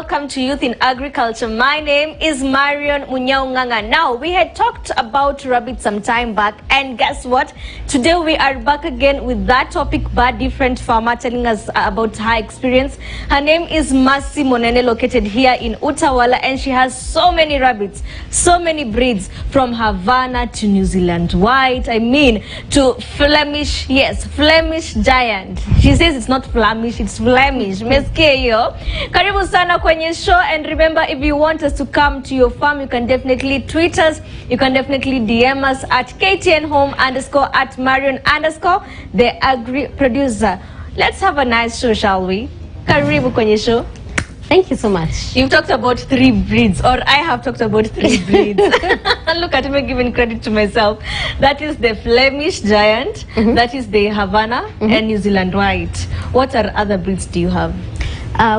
welcome to Youth in Agriculture. My name is Marion Munyaunganga. Now, we had talked about rabbits some time back, and guess what? Today we are back again with that topic, but different farmer telling us about her experience. Her name is Mercy Monene, located here in Utawala, and she has so many rabbits, so many breeds, from Havana to New Zealand White, I mean, to Flemish, yes, Flemish Giant. She says it's not Flemish, it's Flemish. Meskia hiyo. Karibu sana kwenye show, and remember, if you want us to come to your farm, you can definitely tweet us, you can definitely DM us at @KTN_home_ at Marion_ the agri producer. Let's have a nice show, shall we? Karibu kwenye show. Thank you so much. You've talked about 3 breeds, or I have talked about 3 breeds. Look at me giving credit to myself. That is the Flemish Giant, that is the Havana, and New Zealand White. What are other breeds do you have?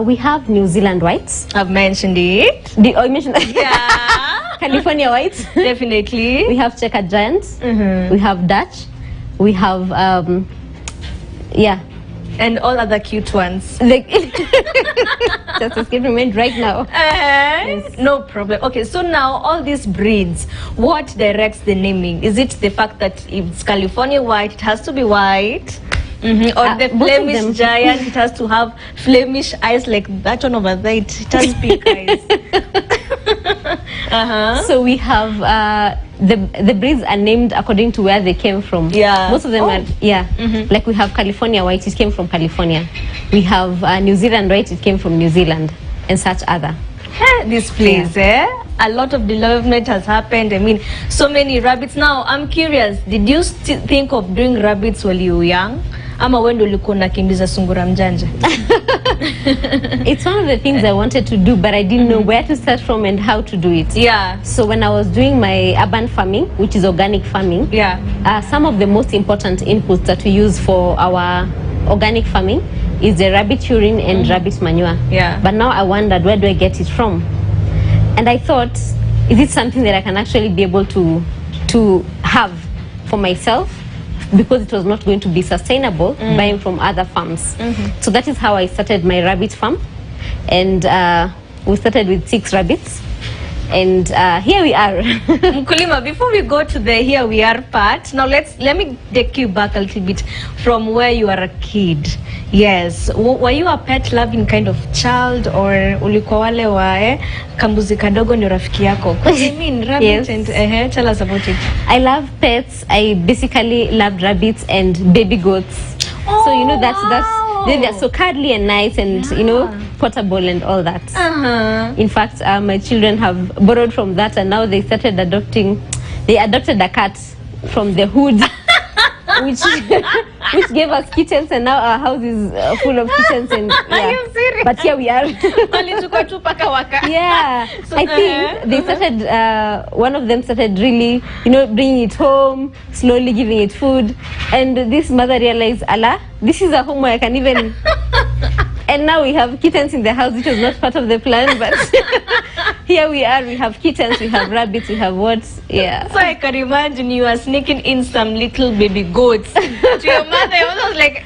We have New Zealand Whites. I've mentioned it. You mentioned that? Yeah. California Whites. Definitely. We have Checkered Giants. We have Dutch. We have, yeah. And all other cute ones. Like, just escaping my mind right now. Yes. No problem. Okay, so now all these breeds, what directs the naming? Is it the fact that if it's California White, it has to be white? Or the Flemish Giant, it has to have Flemish eyes like that one over there, it has pink eyes. So we have the breeds are named according to where they came from. Yeah. Most of them are, yeah. Like we have California White, it came from California. We have New Zealand White, it came from New Zealand, and such other. This place, a lot of development has happened. I mean, so many rabbits. Now, I'm curious, did you think of doing rabbits while you were young? Ama wendo ulikuwa unakimbiza sungura mjanja? It's one of the things I wanted to do, but I didn't know where to start from and how to do it. Yeah. So when I was doing my urban farming, which is organic farming, some of the most important inputs that we use for our organic farming is the rabbit urine and rabbit manure. Yeah. But now I wondered, where do I get it from? And I thought, is it something that I can actually be able to have for myself? Because it was not going to be sustainable buying from other farms. So that is how I started my rabbit farm. And we started with 6 rabbits. And here we are. Mkulima, before we go to the here we are part, now let me take you back a little bit from where you are a kid. Yes, were you a pet loving kind of child, or ulikuwa wale wa kambuzi kadogo ndio rafiki yako? I mean rabbit. Yes. And tell us about it. I love pets. I basically loved rabbits and baby goats. So you know that's they're so cuddly and nice, and you know, portable and all that. In fact, my children have borrowed from that, and now they started adopting. They adopted a cat from the hood, which gave us kittens, and now our house is full of kittens. And Are you serious? But here we are. Yeah. So, I think they started. One of them started really, you know, bringing it home, slowly giving it food, and this mother realized, Allah, this is a home where I can even. And now we have kittens in the house, which was not part of the plan, but here we are. We have kittens, we have rabbits, we have what? Yeah. So I can imagine you are sneaking in some little baby goats to your mother. I was like,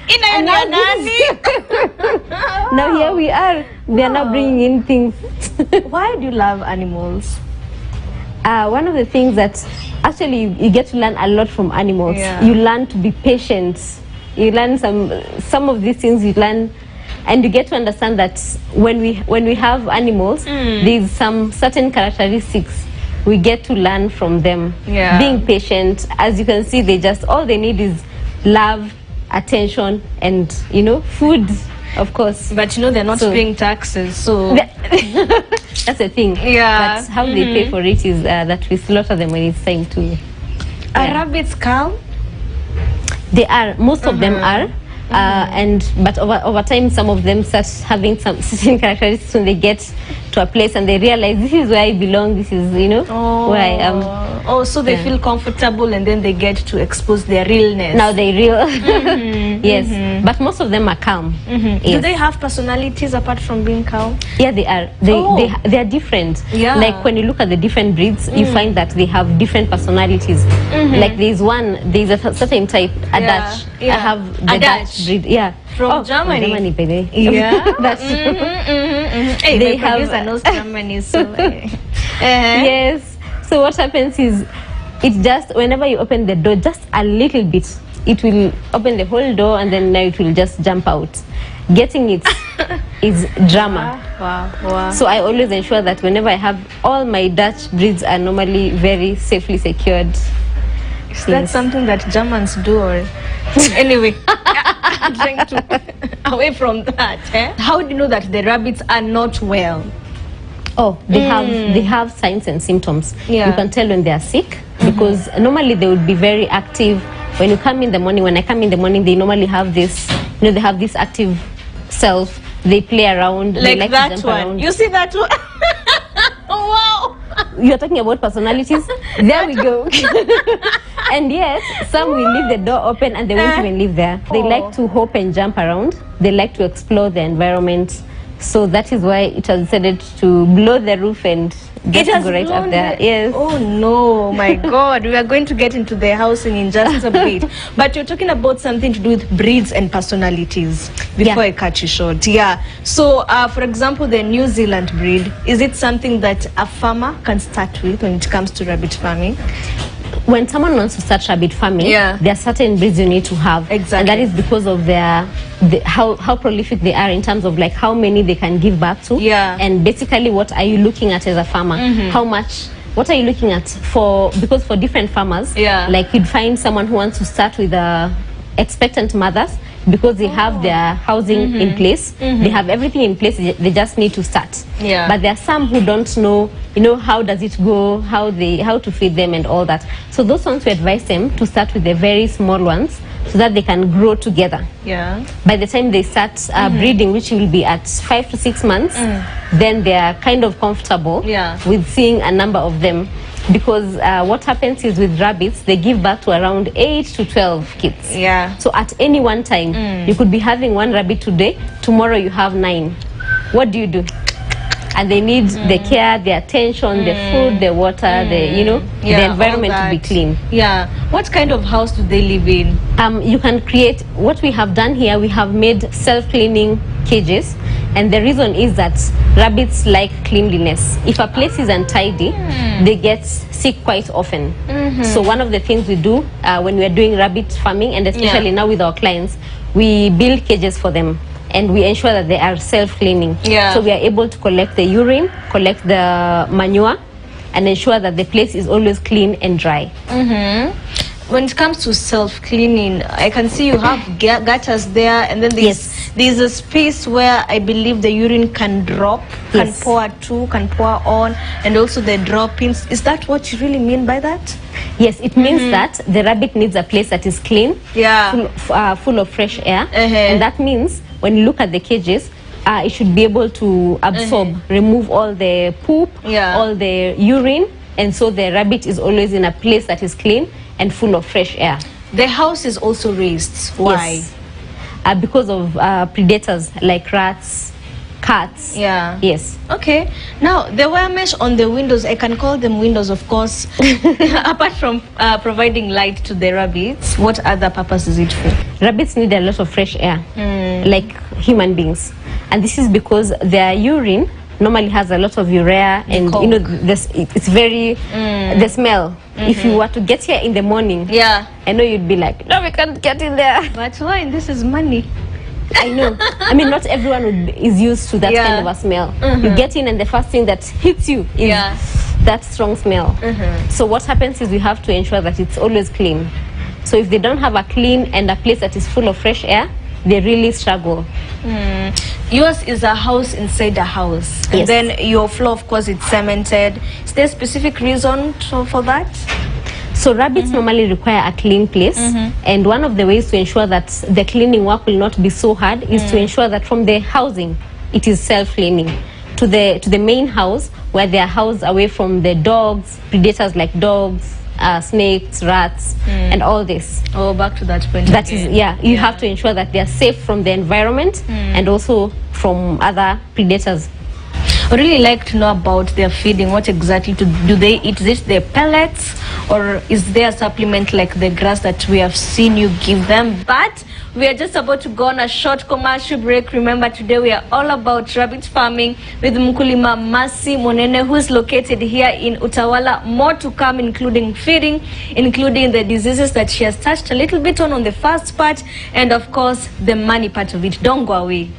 now here we are. They are now bringing in things. Why do you love animals? One of the things that actually you get to learn a lot from animals. Yeah. You learn to be patient. You learn some of these things you learn. And you get to understand that when we have animals, there's some certain characteristics we get to learn from them. Yeah. Being patient, as you can see, all they need is love, attention, and you know, food, of course. But you know, they're not paying taxes, so that's the thing. Yeah. But how they pay for it is that we slaughter them when it's time to. Are rabbits calm? They are. Most of them are. But over time, some of them start having some certain characteristics when they get to a place and they realize, this is where I belong, this is, you know, where I am. Oh, so they feel comfortable and then they get to expose their realness. Now they real. Yes, but most of them are calm. Yes. Do they have personalities apart from being calm? Yeah, they are. They are different. Yeah. Like when you look at the different breeds, you find that they have different personalities. Like there's a certain type, a Dutch. Yeah. I have the Dutch breed. Yeah. From Germany. Germany, baby. Yeah. That's true. Hey, They my producer have- knows Germany, so Yes. So what happens is, it just, whenever you open the door just a little bit, it will open the whole door and then now it will just jump out. Getting it is drama. Wow. So I always ensure that whenever I have, all my Dutch breeds are normally very safely secured. Is that something that Germans do? Or anyway, I'm trying to away from that. How do you know that the rabbits are not well? Oh, they have signs and symptoms. Yeah. You can tell when they are sick, because normally they would be very active. When you come in the morning, when I come in the morning, they normally have this, they have this active self. They play around. They like that to jump one. around. You see that one? Wow. You're talking about personalities? There we go. And yes, some will leave the door open and they won't even live there. They like to hop and jump around. They like to explore the environment. So that is why it has decided to blow the roof and just go right up there. Yes. Oh no, my God. We are going to get into the housing in just a bit. But you're talking about something to do with breeds and personalities before I cut you short. Yeah. So, for example, the New Zealand breed, is it something that a farmer can start with when it comes to rabbit farming? When someone wants to start rabbit farming, there are certain breeds you need to have. Exactly. And that is because of how prolific they are in terms of like how many they can give birth to. Yeah. And basically, what are you looking at as a farmer? How much? What are you looking at because for different farmers, like you'd find someone who wants to start with expectant mothers, because they have their housing in place, they have everything in place, they just need to start. Yeah. But there are some who don't know, how does it go, how to feed them and all that. So those ones, we advise them to start with the very small ones so that they can grow together. Yeah. By the time they start breeding, which will be at 5 to 6 months, then they are kind of comfortable with seeing a number of them. Because what happens is with rabbits, they give birth to around 8 to 12 kids. Yeah. So at any one time, you could be having one rabbit today, tomorrow you have 9. What do you do? And they need the care, the attention, the food, the water, the environment to be clean. Yeah. What kind of house do they live in? You can create, what we have done here, we have made self-cleaning cages. And the reason is that rabbits like cleanliness. If a place is untidy, they get sick quite often. So one of the things we do when we are doing rabbit farming, and especially now with our clients, we build cages for them. And we ensure that they are self-cleaning. Yeah. So we are able to collect the urine, collect the manure, and ensure that the place is always clean and dry. When it comes to self-cleaning, I can see you have gutters there, and then there's a space where I believe the urine can drop, can pour to, can pour on, and also the droppings. Is that what you really mean by that? Yes, it means that the rabbit needs a place that is clean, full of fresh air, and that means when you look at the cages, it should be able to absorb, remove all the poop, all the urine, and so the rabbit is always in a place that is clean and full of fresh air. The house is also raised. Why? Yes. Because of predators like rats, cats. Yeah. Yes. Okay. Now, the wire mesh on the windows, I can call them windows, of course. Apart from providing light to the rabbits, what other purpose is it for? Rabbits need a lot of fresh air, like human beings. And this is because their urine normally has a lot of urea, and it's very the smell. If you were to get here in the morning, I know you'd be like, no, we can't get in there. But why? This is money. I know. I mean, not everyone is used to that kind of a smell. You get in and the first thing that hits you is that strong smell. So what happens is we have to ensure that it's always clean. So if they don't have a clean and a place that is full of fresh air, they really struggle. Yours is a house inside a house. Yes. And then your floor, of course, it's cemented. Is there a specific reason for that? So rabbits normally require a clean place, and one of the ways to ensure that the cleaning work will not be so hard is to ensure that from the housing, it is self-cleaning. to the main house, where they are housed away from the dogs, predators like dogs, snakes, rats, and all this. Oh, back to that point. That again. is, yeah, you have to ensure that they are safe from the environment and also from other predators. I really like to know about their feeding. What exactly do they eat? Is it the pellets, or is there a supplement like the grass that we have seen you give them? But we are just about to go on a short commercial break. Remember, today we are all about rabbit farming with Mkulima Mercy Monene, who is located here in Utawala. More to come, including feeding, including the diseases that she has touched a little bit on the first part, and of course the money part of it. Don't go away.